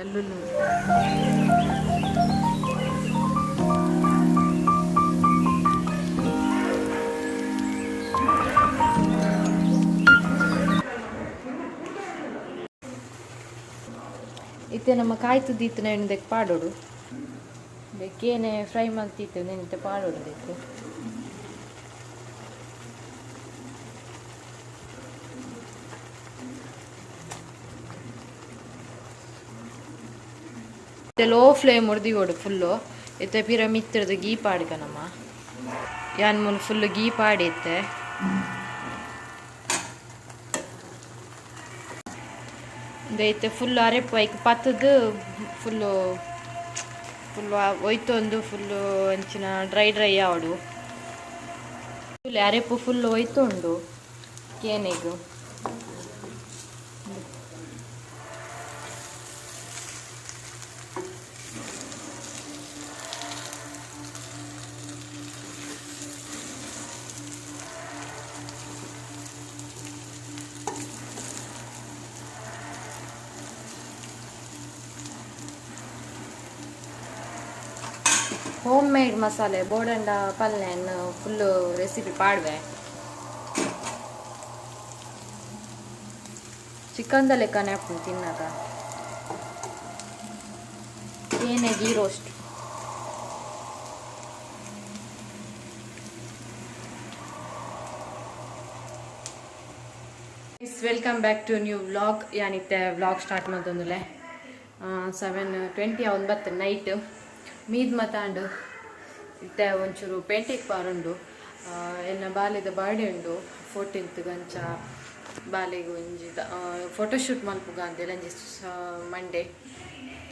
ಅಲ್ಲೂ ಇತ್ತೆ ನಮ್ಮ ಕಾಯ್ತುದಿತ್ತು ನೆನದಕ್ಕೆ ಪಾಡೋಡು ಬೆಕ್ಕೇನೆ ಫ್ರೈ ಮಾಡ್ತಿತ್ತು ನೆನತೆ ಪಾಡೋಡದಕ್ಕೆ ಲೋ ಫ್ಲೇಮ್ ಹೊಡೆದಿಗೋಡು ಫುಲ್ಲು ಇತ್ತೆ ಪಿರ ಮಿತ್ರದು ಗೀ ಪಾಡ್ಕನಮ್ಮ ಯಾನ್ ಮುನ್ ಫುಲ್ಲು ಗೀ ಪಾಡೈತೆ ಇದೈತೆ ಫುಲ್ಲು ಅರೆಪ್ಪು ಐಕ್ ಪತ್ತದು ಫುಲ್ಲು ಒಯ್ತೊಂದು ಫುಲ್ಲು ಅಂಚಿನ ಡ್ರೈ ಆವಡು ಫುಲ್ ಅರೆಪ್ಪು ಫುಲ್ಲು ಒಯ್ತುಂಡು ಕೇನೆಗು ಹೋಮ್ ಮೇಡ್ ಮಸಾಲೆ ಬೋಡಂಡ ಪಲ್ಯನ ಫುಲ್ಲು ರೆಸಿಪಿ ಪಾಡ್ವೆ ಚಿಕನ್ದ ಲೆಕ್ಕನೇ ಹಾಕ್ತೀನಿ ತಿನ್ನಾಗ ಏನೇ ಗೀ roast welcome back to new vlog ಯಾನಿತ್ತೆ ವ್ಲಾಗ್ ಸ್ಟಾರ್ಟ್ ಮಾಡ್ತಂದುಲೆ 7:20 ಅವತ್ತು ನೈಟ್ ಮೀದ್ ಮತಾಂಡು ಇತ್ತೆ ಒಂಚೂರು ಪೇಂಟಿಗೆ ಪಾರುಂಡು ಎನ್ನ ಬಾಲೆದ ಬರ್ಡೇ ಉಂಡು 14th ಗಂಚ ಬಾಲೆಗೆ ಒಂಜಿ ಫೋಟೋಶೂಟ್ ಮಲ್ಪುಗ ಅಂದೇಳಿ ಅಂಜಿ ಮಂಡೇ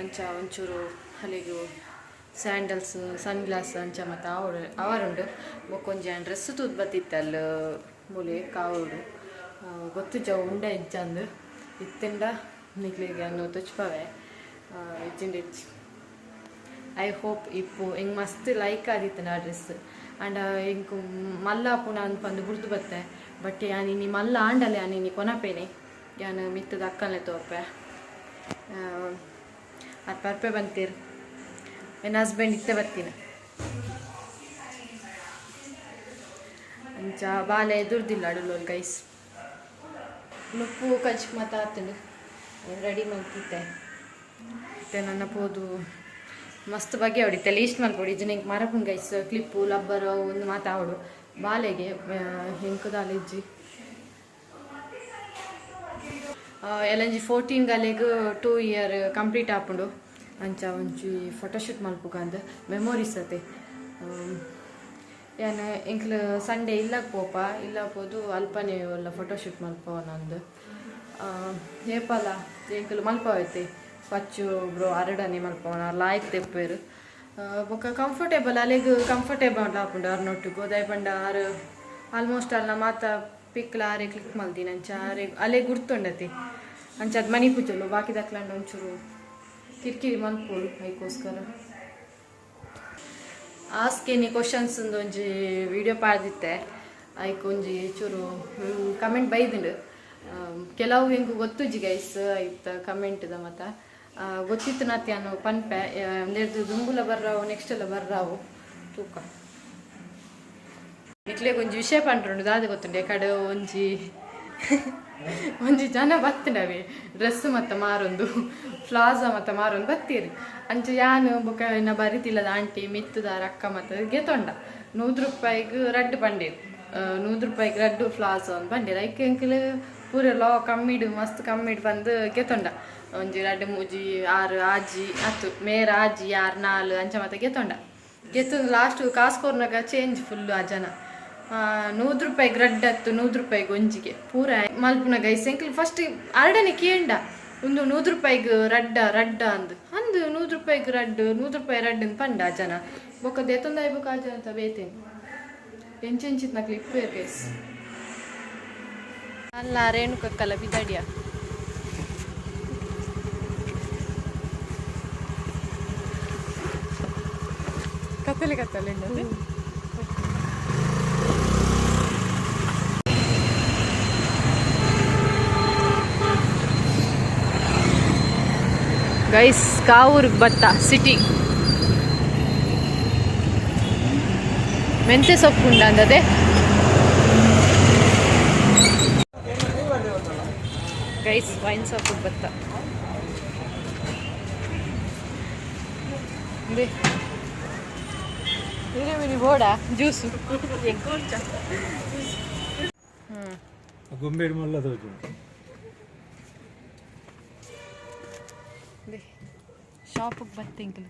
ಅಂಚ ಒಂಚೂರು ಅಲ್ಲಿಗೂ ಸ್ಯಾಂಡಲ್ಸ್ ಸನ್ ಗ್ಲಾಸ್ ಅಂಚ ಮತ್ತು ಅವರುಂಡು ಬೊಕ್ಕೊಂಜಿ ಡ್ರೆಸ್ ತೂತ್ ಬತ್ತಿತ್ತಲ್ಲ ಮೂಲೆ ಕಾವುಡು ಗೊತ್ತು ಜವ ಉಂಡ ಇಂಚಂದು ಇತ್ತಿಂದ ನಿಕ್ಲಿಗೆ ಅನ್ನು ತುಚ್ಪವೆ ಇಚ್ಚಿಂಡಿ ಐ ಹೋಪ್ ಇಪ್ಪು ಹಿಂಗೆ ಮಸ್ತ್ ಲೈಕ್ ಆದಿತ್ತು ನಾ ಡ್ರೆಸ್ ಆ್ಯಂಡ್ ಹಿಂಗೆ ಮಲ್ಲ ಪುನ ಅಂದ್ಪಂದು ಗುರ್ತು ಬತ್ತೆ ಬಟ್ ಯಾನಿ ಮಲ್ಲ ಆಂಡಲೆ ಯಾನಿ ಕೊನಪೇನೆ ಯಾನು ಮಿತ್ತದ ಅಕ್ಕಲ್ಲೇ ತೋರ್ಪೆ ಅದು ಪರ್ಪೆ ಬಂತೀರಿ ನನ್ನ ಹಸ್ಬೆಂಡ್ ಇತ್ತೆ ಬರ್ತೀನಿ ಅಂಚ ಬಾಲೆ ದುರ್ದಿಲ್ಲ ಅಡುಲೋಲ್ ಗೈಸ್ ನುಪ್ಪು ಕಚ್ ಮಾತಾಡ್ತೀನಿ ರೆಡಿ ಮಾಡ್ತಿದ್ದೆ ಮತ್ತೆ ನನ್ನ ಪೋದು ಮಸ್ತ್ ಬಗ್ಗೆ ಹೊಡಿತೆ ಲೀಸ್ಟ್ ಮಲ್ಪೊಡಿ ಜನಕ್ಕೆ ಮರಪುನ್ ಗೈಸ್ ಕ್ಲಿಪ್ಪು ಲಬ್ಬರ್ ಒಂದು ಮಾತಾವಡು ಬಾಲೆಗೆ ಹೆಂಕದಾಲಿಜ್ಜಿ ಎಲ್ಲಂಜಿ 14 ಗಲೆಗ್ 2 ಇಯರ್ ಕಂಪ್ಲೀಟ್ ಆಪುಂಡು ಅಂಚ ಒಂಚಿ ಫೋಟೋಶೂಟ್ ಮಲ್ಪುಗ ಅಂದ್ ಮೆಮೊರೀಸ್ ಅತೆ ಏನು ಇಂಕ್ಲು ಸಂಡೇ ಇಲ್ಲಕ್ಕೆ ಪೋಪ ಇಲ್ಲ ಪೋದು ಅಲ್ಪನೆ ಎಲ್ಲ ಫೋಟೋಶೂಟ್ ಮಲ್ಪವನಂದು ಏಪಲ ಎಂಕಲು ಮಲ್ಪವೈತೆ ಪಚ್ಚು ಬ್ರೋ ಅರಡನೆ ಮಲ್ಪವನ ಲಾಯ್ಕ್ ತೆಪ್ಪೇರು ಬೊಕ್ಕ ಕಂಫರ್ಟೇಬಲ್ ಅಲೆಗ್ ಕಂಫರ್ಟೇಬಲ್ ಆಪುಂಡು ಅರ್ನೊಟ್ಟಿಗೆ ಗೋದಾಯ್ ಪಂಡ ಆರು ಆಲ್ಮೋಸ್ಟ್ ಅಲ್ಲ ಮಾತ ಪಿಕ್ಲ ಆರೆ ಕ್ಲಿಕ್ ಮಲ್ತೀನಿ ಅಂಚ ಆರೆ ಅಲೆ ಗುರ್ತುಂಡತಿ ಅಂಚ ಅದು ಮನಿ ಪೂಜಲು ಬಾಕಿ ದಕ್ಲಂಡು ಒಂಚೂರು ಕಿರಿಕಿರಿ ಮಲ್ಪೋಡು ಅದಕ್ಕೋಸ್ಕರ ಆಸ್ಕ್ ಎನಿ ಕ್ವಶನ್ಸ್ ಒಂಜಿ ವಿಡಿಯೋ ಪಾಡ್ದಿತ್ತೆ ಅದಕ್ಕೆ ಒಂಜಿ ಚೂರು ಕಮೆಂಟ್ ಬೈದಿಂಡು ಕೆಲವು ಹೆಂಗೆ ಗೊತ್ತುಜಿ ಗೈಸ್ ಆಯ್ತು ಕಮೆಂಟ್ದ ಮತ್ತು ಗೊತ್ತಿತ್ತು ನಾತ್ಯಾನು ಪನ್ಪೆ ಒಂದೆರಡು ದುಂಬುಲ ಬರ್ರಾವು ನೆಕ್ಸ್ಟ್ ಎಲ್ಲ ಬರ್ರಾವು ತೂಕ ಇಟ್ಲಿಗೆ ಒಂಜಿ ವಿಷಯ ಪಂಡ್ರುಂಡು ದಾದ ಗೊತ್ತುಂಡು ಕಡೆ ಒಂಜಿ ಜನ ಬತ್ತಿನವೆ ಡ್ರೆಸ್ ಮತ್ತು ಮಾರೊಂದು ಫ್ಲಾಝಾ ಮತ್ತು ಮಾರೊಂದು ಬತ್ತೀರಿ ಅಂಚ ಯಾನು ಬೊಕ ಇನ್ನು ಬರಿತಿಲ್ಲದ ಆಂಟಿ ಮಿತ್ತದಾರ ಅಕ್ಕ ಮತ್ತು ಗೆತೊಂಡ ₹100 ರಡ್ಡು ಪಂಡೇರು ₹100 ರಡ್ಡು ಫ್ಲಾಝಾ ಒಂದು ಪಂಡೇರು ಐಕೆ ಅಂಕಲ್ ಪೂರ ಲೋ ಕಮ್ಮಿಡು ಮಸ್ತ್ ಕಮ್ಮಿಡು ಬಂದು ಗೆತೊಂಡ ಒಂಜಿ ರಡ್ಡು ಮೂಜಿ ಆರು ಆಜಿ ಅತ್ತು ಮೇರ ಆಜಿ 6 4 ಅಂಚ ಮತ್ತು ಗೆತೊಂಡ ಗೆತ್ತು ಲಾಸ್ಟ್ ಕಾಸ್ಕೋರ್ನಾಗ ಚೇಂಜ್ ಫುಲ್ಲು ಆ ಜನ ₹100 ರಡ್ಡು ಹತ್ತು ₹100 ಒಂಜಿಗೆ ಪೂರ ಮಲ್ಪುನ ಗೈಸ್ ಎಂಕ್ಲು ಫಸ್ಟ್ ಅರಡನೆ ಕೇಂಡ ಒಂದು ₹100 ರಡ್ಡ ಅಂದು ₹100 ರಡ್ಡು ₹100 ರಡ್ಡು ಪಂಡ ಆ ಜನ ಬೊಕ್ಕ ದೆತ್ತೊಂದಾಯ್ಬೇಕು ಆ ಜನ ಅಂತ ಬೇತೇನೆ ಎಂಚೆಂಚಿತ್ ನಕ್ಲಿ ಇಪ್ಪೇರು ಗೈಸ್ ಅಲ್ಲ ರೇಣುಕಕ್ಕಲ್ಲ ಬಿದ್ದಾಡಿಯ ಕತ್ತಲೆ ಗೈಸ್ ಕಾವೂರಿಗೆ ಬತ್ತ ಸಿಟಿ ಮೆಂತ್ಯ ಸೊಪ್ಪು ಉಂಡ ಅಂದದೆ ಗೈಸ್ ವೈನ್ ಸೊಪ್ಪು ಬತ್ತ ಬೋಡ ಜ್ಯೂಸು ಗೊಂಬೇಡು ಮಲ್ಲ షాపుకి బట్టి ఇంకలు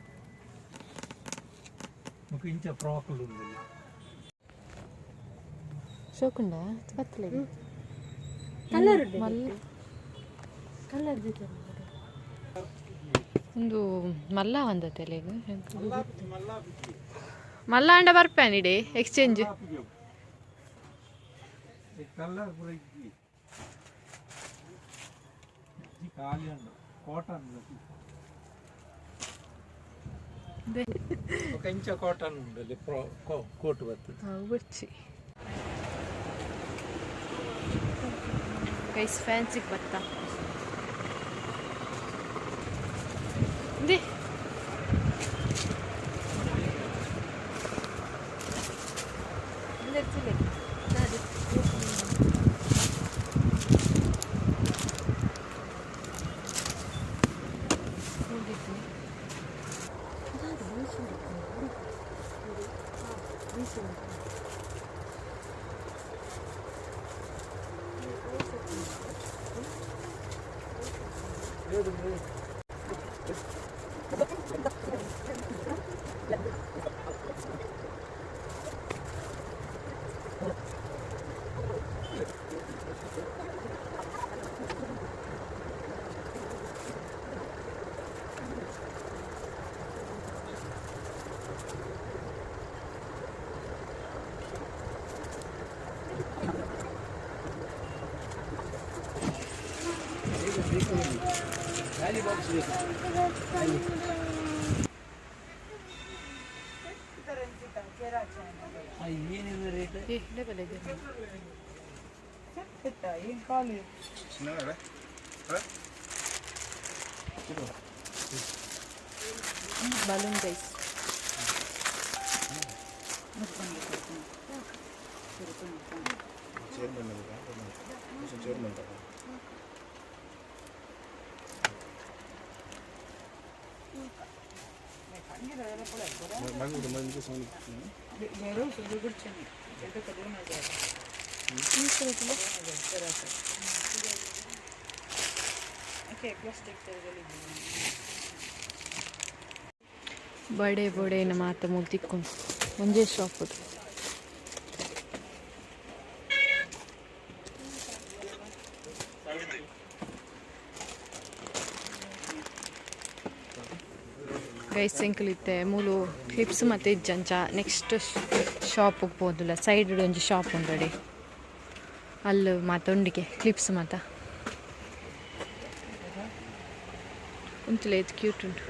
ఒక ఇంచ ఫ్రాకులు ఉంది షోకుండా కత్తలేదు కలర్ ಕಲರ್ ಒಂದು ಮಲ್ಲ ಒಂದ ತಲೆಗೆ ಮಲ್ಲ ಅಂಡ ಬರ್ಪೇನಿಡೆ ಎಕ್ಸ್ಚೇಂಜ್ ಕಲರ್ ಕಾಟನ್ ఒక ఇంచ కాటన్ ఉండాలి కోట్ వచ్చి గైస్ ఫ్యాన్సీకి బత్తా ఇది balloon guys बड़े बड़े माता मुल्तिक्ಕು ಒಂದೇ ಶಾಪ್ ಅದು ಗೈಸ್ ಸಿಂಕಲಿತ್ತೆ ಮೂಲು ಕ್ಲಿಪ್ಸ್ ಮತ್ತು ಇಜ್ಜಂಚ ನೆಕ್ಸ್ಟ್ ಶಾಪ್ ಹೋಗ್ಬೋದಿಲ್ಲ ಸೈಡ್ ಒಂಜಿ ಶಾಪ್ ಉಂಟಡಿ ಅಲ್ಲಿ ಮಾತೊಂಡಿಗೆ ಕ್ಲಿಪ್ಸ್ ಮಾತ ಉಂಟಲ್ಲ ಇದು ಕ್ಯೂಟ್ ಉಂಟು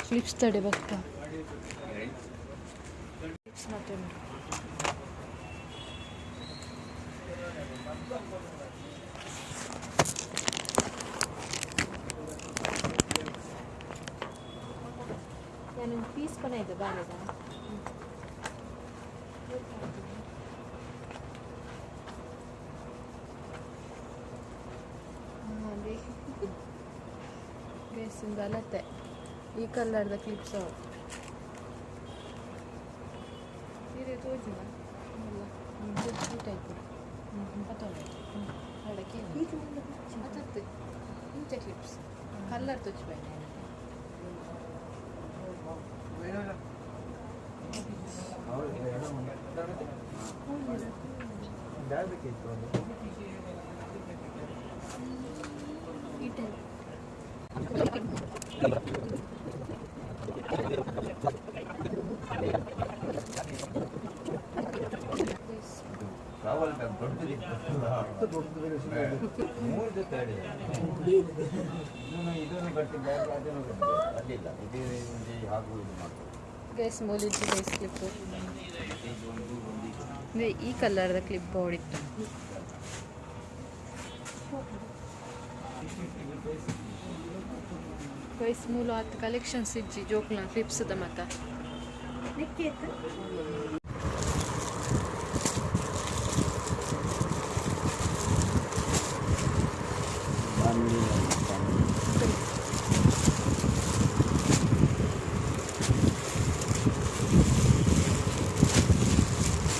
ಕ್ಲಿಪ್ಸ್ ತಡೆ ಬರ್ತಾ ಕ್ಲಿಪ್ಸ್ ಮತ್ತೆ ಉಂಟು ನಾನೊಂದು ಪೀಸ್ ಪನ ಇದೆ ಬಾಳೆದ ಬೇಸಿಂದ ಅಲತ್ತೆ ಈ ಕಲ್ಲರ್ದ ಕ್ಲಿಪ್ಸ್ ಅವು ಸೀರೆ ತೋಜಿನ ಎಲ್ಲ ಟೈಪ್ ಅಡಕೆ ಅತ್ತತ್ತೆ ಇಂಚ ಕ್ಲಿಪ್ಸ್ ಕಲ್ಲರ್ ತೋಚ್ಬೇಕು ಗೈಸ್ ಮೂಲಿದ್ದು ಗೈಸ್ ಕ್ಲಿಪ್ ಈ ಕಲರ್ದ ಕ್ಲಿಪ್ ಹೊಡಿತ್ತು ಗೈಸ್ ಮೂಲ ಹತ್ತು ಕಲೆಕ್ಷನ್ಸ್ ಇಜ್ಜಿ ಜೋಕ್ಲ ಕ್ಲಿಪ್ಸ್ದ ಮತ್ತ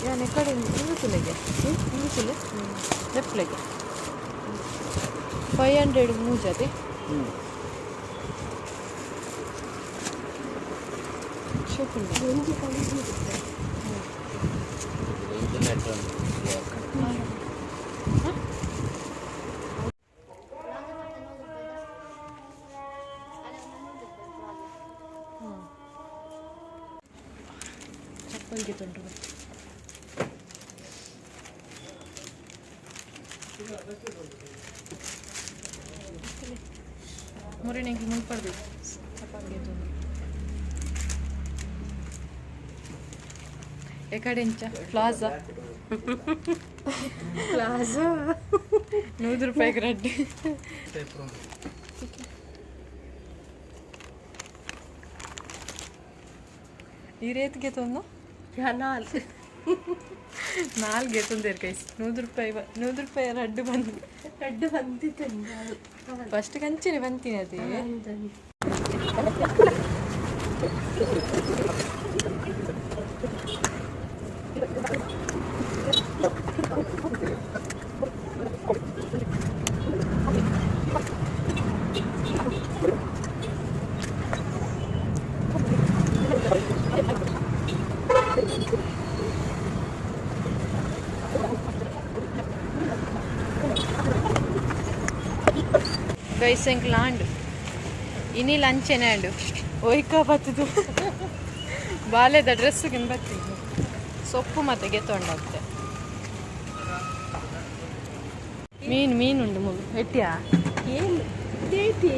ಯಾನ್ ಕಡೆ ಮೂತುಲೆಗೆ ಮೂತುಲೆ ಲೆಫ್ಟ್ಲೆಗೆ 500 ಮೂಜದೆ ಚಪ್ಪಲ್ಗೆ ತಂಡ್ರು ಮುರಿನೆಂಗಿ ಮುಲ್ಪಡ್ದು ಚಪ್ಪಲ್ಗೆ ತಂಡ್ರು ఎక్కడించ ప్లాజా ప్లాజా 100 ರೂಪಾಯಿಗೆ ರಡ್ಡಿ ಈ ರೇತ್ಗೆ ತಂದು ನಾಲ್ಗೆ ತಂದೇರು ಕೈಸ್ 100 ರೂಪಾಯಿ ರಡ್ಡು ಬಂದಿತ್ತು ಫಸ್ಟ್ ಕಂಚಿನ ಬಂತೀನಿ ಅದೇ ಗೈಸಂಕ್ ಲಾಂಡ್ ಇನಿ ಲಂಚೆನೆ ಅಂಡು ಒಯ್ಕ ಬತ್ತದು ಬಾಲೆದ ಡ್ರೆಸ್ಗೆ ಬತ್ತಿದ್ದು ಸೊಪ್ಪು ಮತ್ತೆ ಗೆತ್ತೊಂಡಾಗ್ತೆ ಮೀನು ಉಂಡು ಮುಳು ಎಟ್ಟಿಯಾ ಏನು ಏಟಿ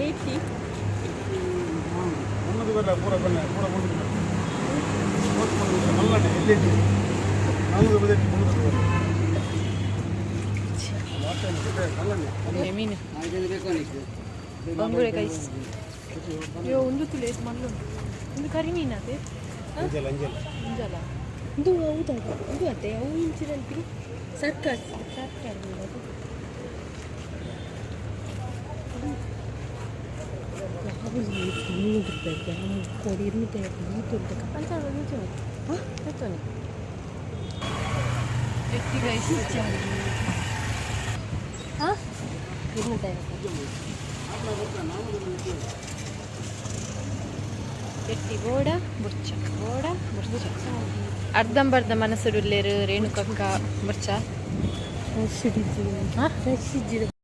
ಮೀನು ಬಂಗುಡೆ ಕೈಸ್ ಅಯ್ಯೋ ಒಂದು ತುಲೆ ಮಲ್ಲು ಒಂದು ಕರಿ ಮೀನು ಅದೇ ಅಂಜಲ ಇದು ಹೌದಾ ಇದು ಅದೇ ಅವು ಇಂಚಿನಲ್ಲಿ ಸರ್ಕಾರಿ ಕೋಡಿ 250 ಎಟ್ಟಿ ಗೋಡ ಬುರ್ಚ ಅರ್ಧಂಬರ್ಧ ಮನಸ್ಸುಡುಲ್ಲೇರು ರೇಣುಕಕ್ಕ ಬುರ್ಚ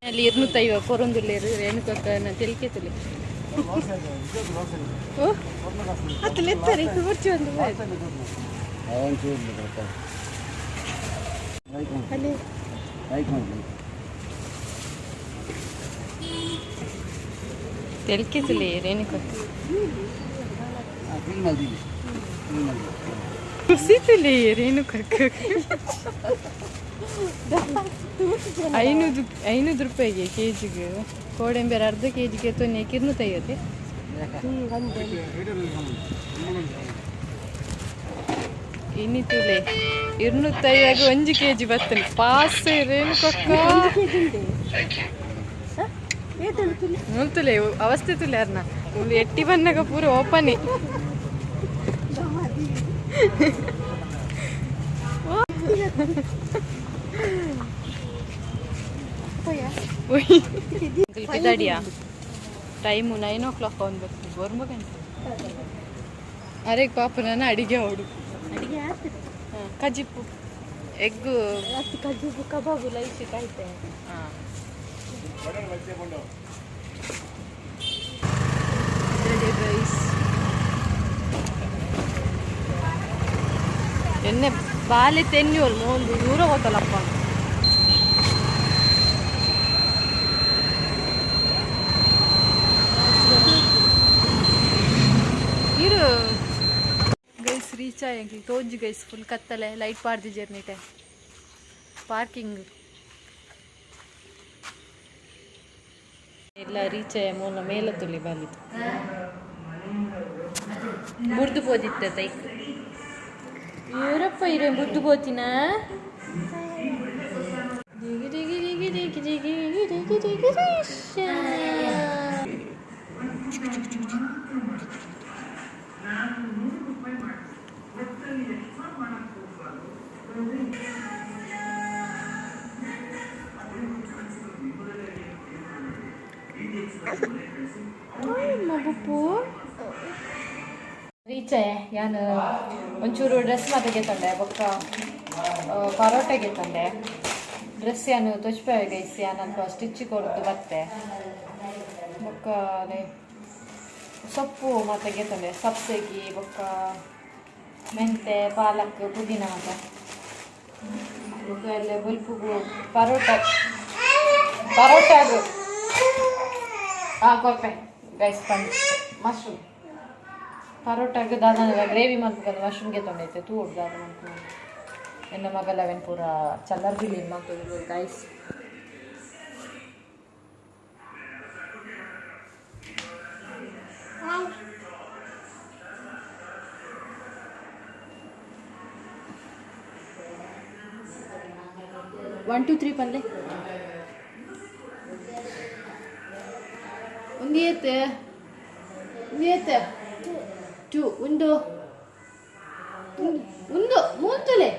ಅಲ್ಲಿ 250 ಕೊರೊಂದುಲ್ಲೇರು ರೇಣುಕಕ್ಕನ ತೆಲಿಕೆತಲಿ ಅತ್ತಲೆ ಎತ್ತಾರೆ ಬುರ್ಚಿ ಒಂದು ಅಲ್ಲಿ ತೆಲಿಕೆತಲಿ ರೇಣುಕಕ್ಕ ಖುಷಿತಲಿ ರೇಣುಕಕ್ಕ 500 ರೂಪಾಯಿಗೆ ಕೆಜಿಗೆ ಕೋಡೆಂಬೆರ ಅರ್ಧ ಕೆಜಿಗೆ ತೊನ್ನೆ 250 ಇನ್ನಿತುಲೆ 250 1 ಕೆಜಿ ಬರ್ತನೆ ಪಾಸ್ ರೇಣುಕಕ್ಕ ಮುಲ್ತುಲೆ ಅವಸ್ಥೆ ತುಲೆ ಅರ್ನ ಒಂದು ಎಟ್ಟಿ ಬನ್ನಗ ಪೂರ ಓಪನಿ ಪಿದಾಡಿಯಾ ಟೈಮು 9 o'clock ಅವನು ಬರ್ತೀವಿ ಬರ್ಮಗಂಟೆ ಅರೆಗೆ ಪಾಪ ನಾನು ಅಡಿಗೆ ಅವಡು ಅಡಿಗೆ ಹಾಂ ಕಜಿಪ್ಪು ಎಗ್ಗು ಕಜಿಪ್ಪು ಕಬಾಬು ಲೈಟ್ ಕಾಯ್ತೆ ಹಾಂ ರೈಸ್ ಎಣ್ಣೆ ಬಾಲೆ ತೆನ್ನಿವಲ್ ಒಂದು ದೂರ ಹೋತಲ್ಲಪ್ಪ ಗೈಸ್ ರೀಚ್ ಆಗಿ ತೋಜ್ ಗೈಸ್ ಫುಲ್ ಕತ್ತಲೆ ಲೈಟ್ ಪಾಡ್ದಿ ಜರ್ನಿ ಟೈಮ್ ಪಾರ್ಕಿಂಗ್ ಎಲ್ಲ ರೀಚೆ ಮೂಲ ಮೇಲೆ ತುಳಿ ಬಾಲಿದು ಬುರ್ದು ಪೋದಿತ್ತೆ ತೈಕ್ ಇವರಪ್ಪ ಇರೋ ಬುರ್ದು ಪೋತಿನ ದಿಗಿ ದಿಗಿ ದಿಗಿ ದಿಗಿ ದಿಗಿ ದಿಗಿ ದಿಗಿ ದಿಶಾ. ಮಗುಪು ರೀಚೆ ನಾನು ಒಂಚೂರು ಡ್ರೆಸ್ ಮಾತೆಗೆ ತಂದೆ ಬೊಕ್ಕ ಪರೋಟೆಗೆ ತಂದೆ ಡ್ರೆಸ್ ಯಾನು ತೊಚ್ಪೆ ಗೈಸಿ ಯಾನಲ್ಪ ಸ್ಟಿಚ್ ಕೊಡ್ದು ಬತ್ತೆ ಬೊಕ್ಕ ಅದೇ ಸೊಪ್ಪು ಮಾತೆಗೆ ತಂದೆ ಸಬ್ಸಿಗೆ ಬೊಕ್ಕ ಮೆಂತೆ ಪಾಲಕ್ ಪುದೀನ ಮತ್ತೆ ಬೊಕ್ಕ ಎಲ್ಲ ಬಲ್ಪುಗು ಪರೋಟಾಗು ಕೊಪ್ಪೆ ಗೈಸ್ ಬಂದು ಮಶ್ರೂಮ್ ಪರೋಟಾಗ ದಾದ ಗ್ರೇವಿ ಮಾಡ್ಬೇಕಂದ್ರೆ ಮಶ್ರೂಮ್ಗೆ ತೊಗೊಂಡೈತೆ ತೂಡು ದಾದ ಮಾಡ್ಕೊಂಡು ಎನ್ನ ಮಗಲ ಅವೇನು ಪೂರ ಚಲ್ಲರ್ ಬಿಲಿ ಮಾಡ್ತಿದ್ರು ಗೈಸ್. ಒನ್ ಟು ತ್ರೀ ಪಲ್ಲೆ ಒಂದು ಟು ಒಂದು ಮೂರ್ತಲೆ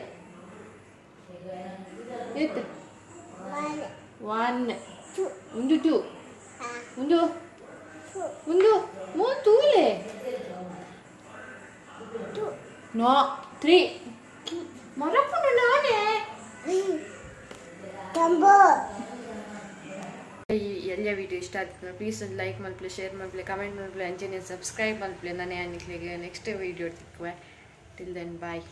ಏತ್ ಒನ್ ಒಂದು ಟು ಒಂದು ಮೂರ್ತೂಲೆ ನೋ ತ್ರೀ ಮರಪ್ಪು ನಾನೇ ಎಲ್ಲ ವಿಡಿಯೋ ಇಷ್ಟ ಆಗ್ತದೆ ಪ್ಲೀಸ್ ಒಂದು ಲೈಕ್ ಮಾಡ್ಲಿ ಶೇರ್ ಮಾಡ್ಲಿ ಕಮೆಂಟ್ ಮಾಡ್ಲಿ ಅಂಜನೆ ಸಬ್ಸ್ಕ್ರೈಬ್ ಮಾಡ್ಲಿ ನಾನೇ ಅನ್ನಿಕ್ಲಿಗೆ ನೆಕ್ಸ್ಟ್ ವಿಡಿಯೋ ತಿಕ್ಕುವೆ ಟಿಲ್ ದೆನ್ ಬಾಯ್.